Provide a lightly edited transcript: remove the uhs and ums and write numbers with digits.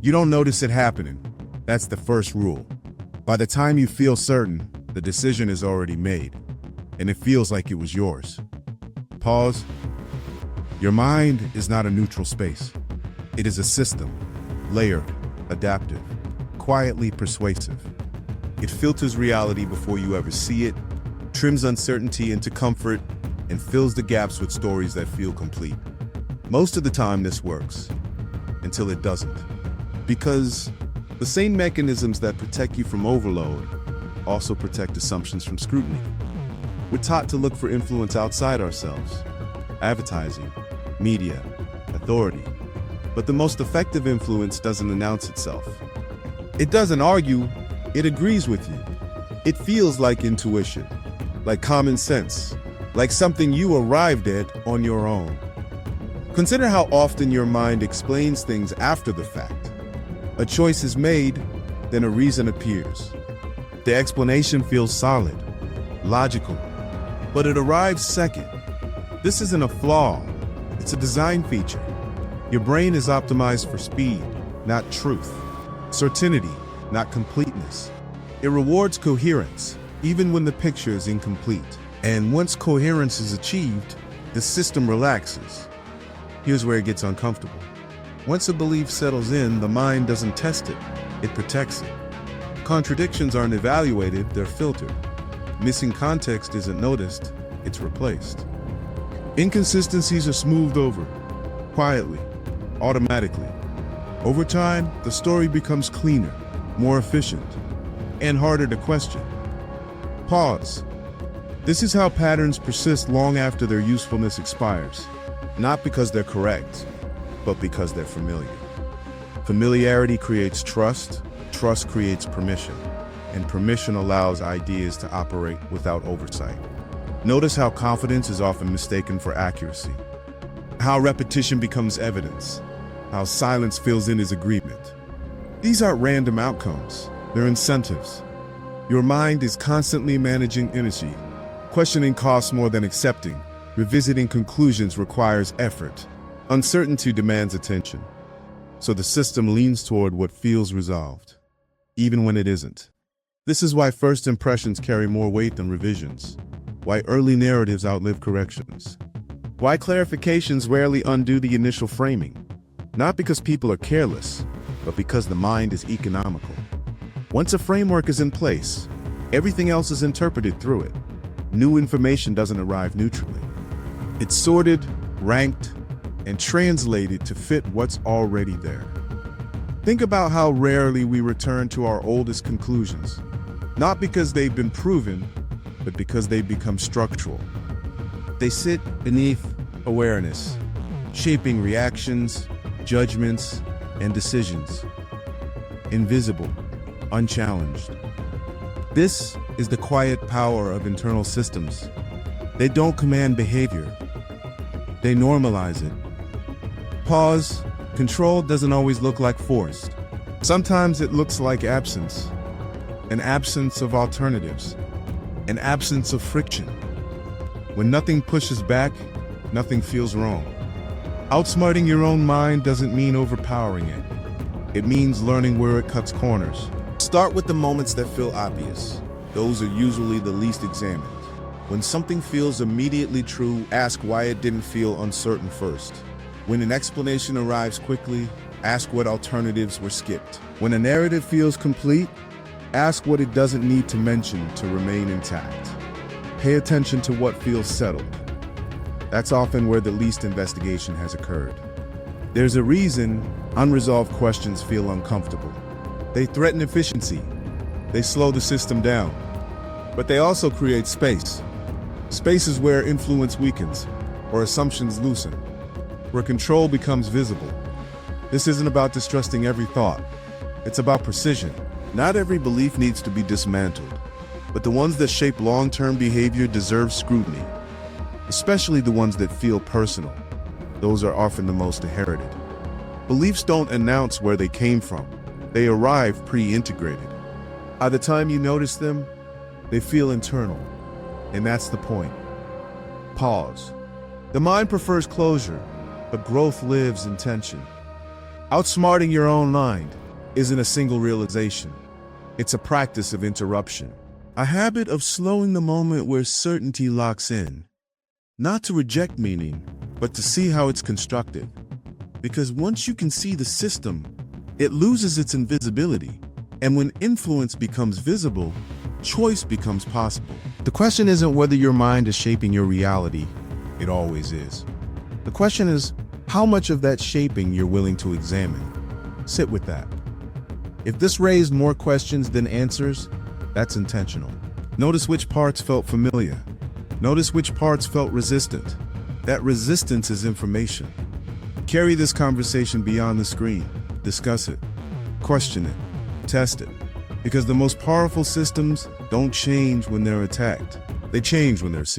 You don't notice it happening. That's the first rule. By the time you feel certain, the decision is already made, and it feels like it was yours. Pause. Your mind is not a neutral space. It is a system, layered, adaptive, quietly persuasive. It filters reality before you ever see it, trims uncertainty into comfort, and fills the gaps with stories that feel complete. Most of the time this works, until it doesn't. Because the same mechanisms that protect you from overload also protect assumptions from scrutiny. We're taught to look for influence outside ourselves: advertising, media, authority. But the most effective influence doesn't announce itself. It doesn't argue, it agrees with you. It feels like intuition, like common sense, like something you arrived at on your own. Consider how often your mind explains things after the fact. A choice is made, then a reason appears. The explanation feels solid, logical, but it arrives second. This isn't a flaw, it's a design feature. Your brain is optimized for speed, not truth. Certainty, not completeness. It rewards coherence, even when the picture is incomplete. And once coherence is achieved, the system relaxes. Here's where it gets uncomfortable. Once a belief settles in, the mind doesn't test it, it protects it. Contradictions aren't evaluated, they're filtered. Missing context isn't noticed, it's replaced. Inconsistencies are smoothed over, quietly, automatically. Over time, the story becomes cleaner, more efficient, and harder to question. Pause. This is how patterns persist long after their usefulness expires. Not because they're correct, but because they're familiar. Familiarity creates trust, trust creates permission, and permission allows ideas to operate without oversight. Notice how confidence is often mistaken for accuracy, how repetition becomes evidence, how silence fills in as agreement. These aren't random outcomes, they're incentives. Your mind is constantly managing energy. Questioning costs more than accepting. Revisiting conclusions requires effort. Uncertainty demands attention. So the system leans toward what feels resolved, even when it isn't. This is why first impressions carry more weight than revisions, why early narratives outlive corrections, why clarifications rarely undo the initial framing. Not because people are careless, but because the mind is economical. Once a framework is in place, everything else is interpreted through it. New information doesn't arrive neutrally. It's sorted, ranked, and translated to fit what's already there. Think about how rarely we return to our oldest conclusions, not because they've been proven, but because they've become structural. They sit beneath awareness, shaping reactions, judgments, and decisions. Invisible, unchallenged. This is the quiet power of internal systems. They don't command behavior, they normalize it. Pause. Control doesn't always look like force. Sometimes it looks like absence, an absence of alternatives, an absence of friction. When nothing pushes back, nothing feels wrong. Outsmarting your own mind doesn't mean overpowering it. It means learning where it cuts corners. Start with the moments that feel obvious. Those are usually the least examined. When something feels immediately true, ask why it didn't feel uncertain first. When an explanation arrives quickly, ask what alternatives were skipped. When a narrative feels complete, ask what it doesn't need to mention to remain intact. Pay attention to what feels settled. That's often where the least investigation has occurred. There's a reason unresolved questions feel uncomfortable. They threaten efficiency. They slow the system down. But they also create space. Spaces where influence weakens, or assumptions loosen, where control becomes visible. This isn't about distrusting every thought. It's about precision. Not every belief needs to be dismantled, but the ones that shape long-term behavior deserve scrutiny, especially the ones that feel personal. Those are often the most inherited. Beliefs don't announce where they came from. They arrive pre-integrated. By the time you notice them, they feel internal. And that's the point. Pause. The mind prefers closure, but growth lives in tension. Outsmarting your own mind isn't a single realization. It's a practice of interruption, a habit of slowing the moment where certainty locks in, not to reject meaning, but to see how it's constructed. Because once you can see the system, it loses its invisibility. And when influence becomes visible, choice becomes possible. The question isn't whether your mind is shaping your reality. It always is. The question is how much of that shaping you're willing to examine. Sit with that. If this raised more questions than answers, that's intentional. Notice which parts felt familiar. Notice which parts felt resistant. That resistance is information. Carry this conversation beyond the screen. Discuss it. Question it. Test it. Because the most powerful systems don't change when they're attacked. They change when they're seen.